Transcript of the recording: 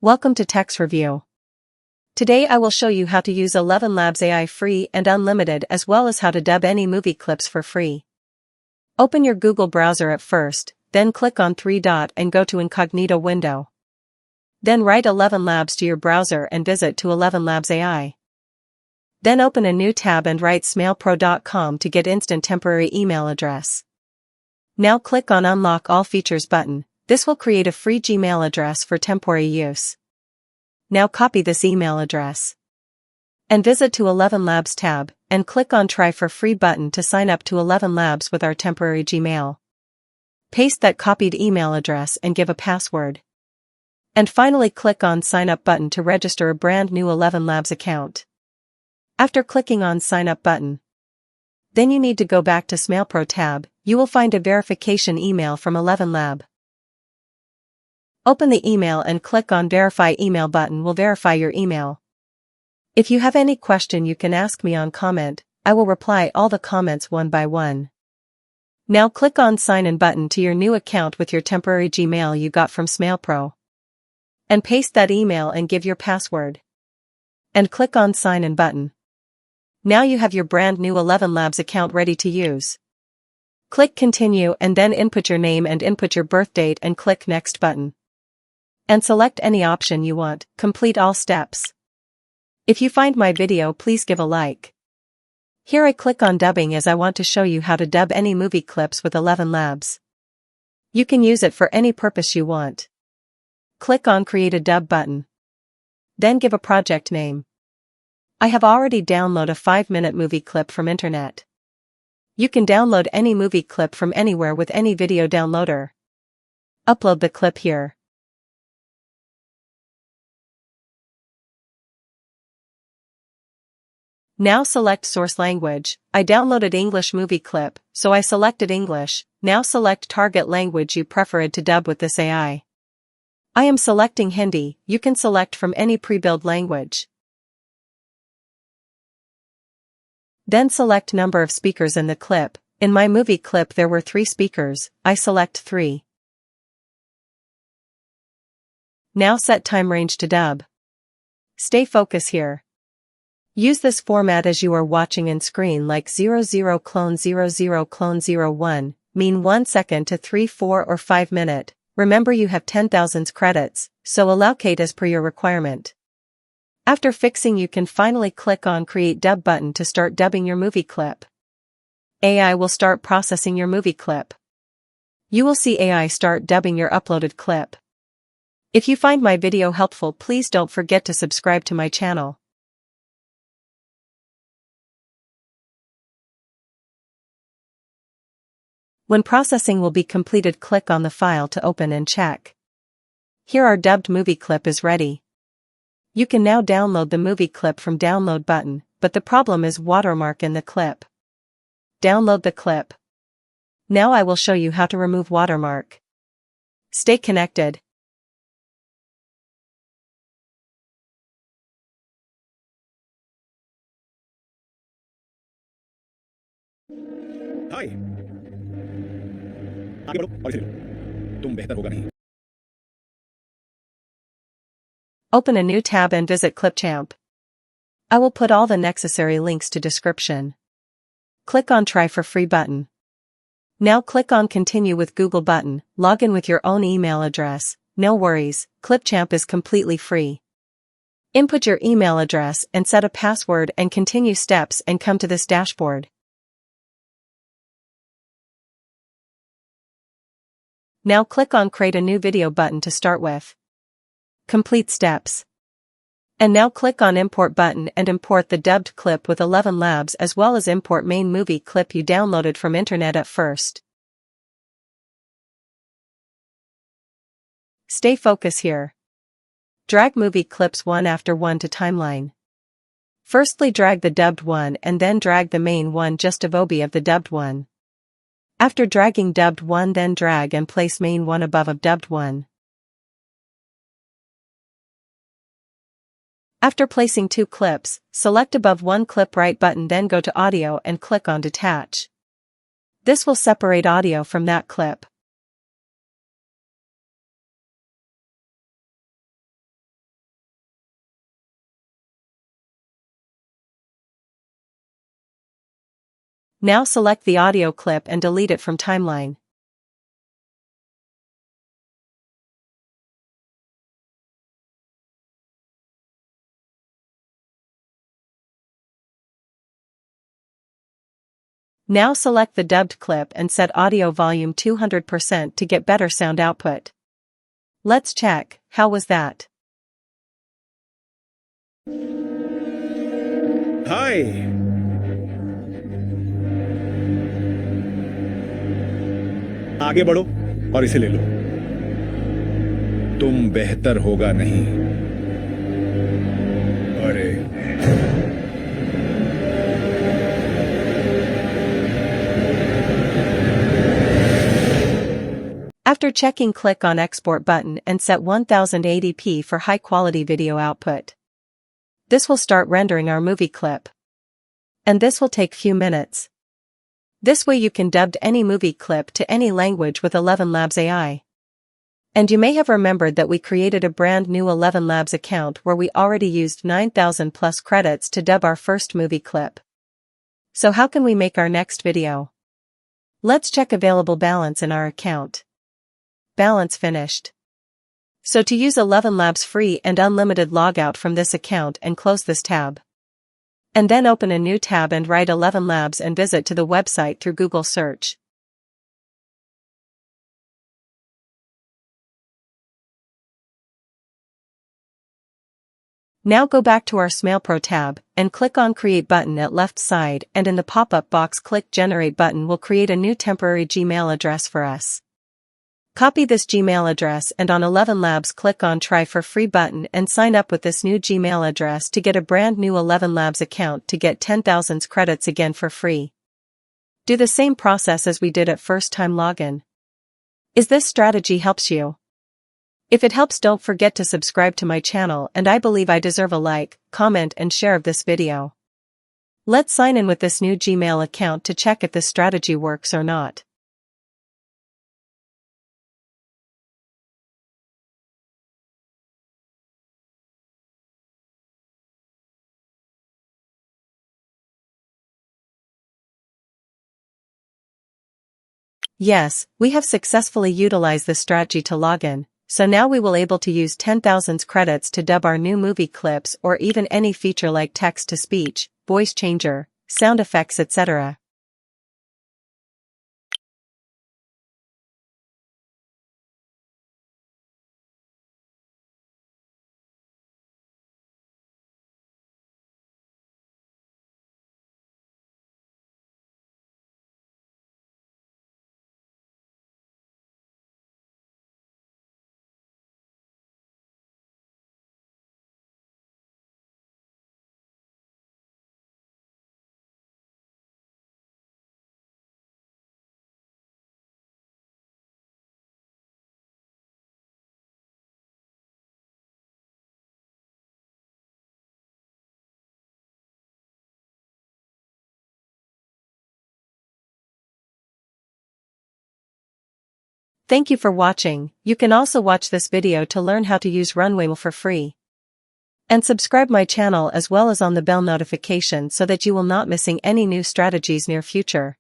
Welcome to Tech's Review. Today I will show you how to use ElevenLabs AI free and unlimited, as well as how to dub any movie clips for free. Open your Google browser at first, then click on three dot and go to Incognito window. Then write ElevenLabs to your browser and visit to ElevenLabs AI. Then open a new tab and write smailpro.com to get instant temporary email address. Now click on Unlock All Features button. This will create a free Gmail address for temporary use. Now copy this email address and visit to ElevenLabs tab and click on Try for Free button to sign up to ElevenLabs with our temporary Gmail. Paste that copied email address and give a password. And finally click on Sign Up button to register a brand new ElevenLabs account. After clicking on Sign Up button, then you need to go back to SmailPro tab. You will find a verification email from ElevenLabs. Open the email and click on Verify Email button will verify your email. If you have any question you can ask me on comment, I will reply all the comments one by one. Now click on Sign In button to your new account with your temporary Gmail you got from SmailPro. And paste that email and give your password. And click on Sign In button. Now you have your brand new ElevenLabs account ready to use. Click Continue and then input your name and input your birth date and click Next button. And select any option you want. Complete all steps. If you find my video, please give a like. Here I click on dubbing as I want to show you how to dub any movie clips with ElevenLabs. You can use it for any purpose you want. Click on Create a Dub button. Then give a project name. I have already downloaded a 5-minute movie clip from internet. You can download any movie clip from anywhere with any video downloader. Upload the clip here. Now select source language. I downloaded English movie clip, so I selected English. Now select target language you preferred to dub with this AI. I am selecting Hindi. You can select from any pre-built language. Then select number of speakers in the clip. In my movie clip there were 3 speakers. I select 3. Now set time range to dub. Stay focus here. Use this format as you are watching in screen, like 00 clone 00 clone 01, mean 1 second to 3, 4 or 5 minute. Remember you have 10,000 credits, so allocate as per your requirement. After fixing you can finally click on Create Dub button to start dubbing your movie clip. AI will start processing your movie clip. You will see AI start dubbing your uploaded clip. If you find my video helpful, please don't forget to subscribe to my channel. When processing will be completed, click on the file to open and check. Here our dubbed movie clip is ready. You can now download the movie clip from Download button, but the problem is watermark in the clip. Download the clip. Now I will show you how to remove watermark. Stay connected. हाय आगे बढ़ो और इसे लो तुम बेहतर होगा नहीं Open a new tab and visit Clipchamp. I will put all the necessary links to description. Click on Try for Free button. Now click on Continue with Google button. Log in with your own email address. No worries, Clipchamp is completely free. Input your email address and set a password and continue steps and come to this dashboard. Now click on Create a New Video button to start with. Complete steps. And now click on Import button and import the dubbed clip with ElevenLabs, as well as import main movie clip you downloaded from internet at first. Stay focus here. Drag movie clips one after one to timeline. Firstly drag the dubbed one and then drag the main one just above of the dubbed one. After dragging dubbed one, then drag and place main one above of dubbed one. After placing 2 clips, select above one clip right button, then go to Audio and click on Detach. This will separate audio from that clip. Now select the audio clip and delete it from timeline. Now select the dubbed clip and set audio volume 200% to get better sound output. Let's check, how was that? हाय। आगे बढ़ो और इसे ले लो। तुम बेहतर होगा नहीं। अरे After checking, click on Export button and set 1080p for high-quality video output. This will start rendering our movie clip. And this will take few minutes. This way you can dub any movie clip to any language with ElevenLabs AI. And you may have remembered that we created a brand new ElevenLabs account where we already used 9,000 plus credits to dub our first movie clip. So how can we make our next video? Let's check available balance in our account. Balance finished. So to use ElevenLabs free and unlimited, log out from this account and close this tab. And then open a new tab and write ElevenLabs and visit to the website through Google search. Now go back to our Smail Pro tab and click on Create button at left side, and in the pop-up box click Generate button will create a new temporary Gmail address for us. Copy this Gmail address and on ElevenLabs click on Try for Free button and sign up with this new Gmail address to get a brand new ElevenLabs account to get 10,000 credits again for free. Do the same process as we did at first time login. Is this strategy helps you? If it helps, don't forget to subscribe to my channel, and I believe I deserve a like, comment and share of this video. Let's sign in with this new Gmail account to check if this strategy works or not. Yes, we have successfully utilized this strategy to log in, so now we will able to use 10,000 credits to dub our new movie clips or even any feature like text-to-speech, voice changer, sound effects, etc. Thank you for watching. You can also watch this video to learn how to use Runway for free. And subscribe my channel as well as on the bell notification so that you will not missing any new strategies near future.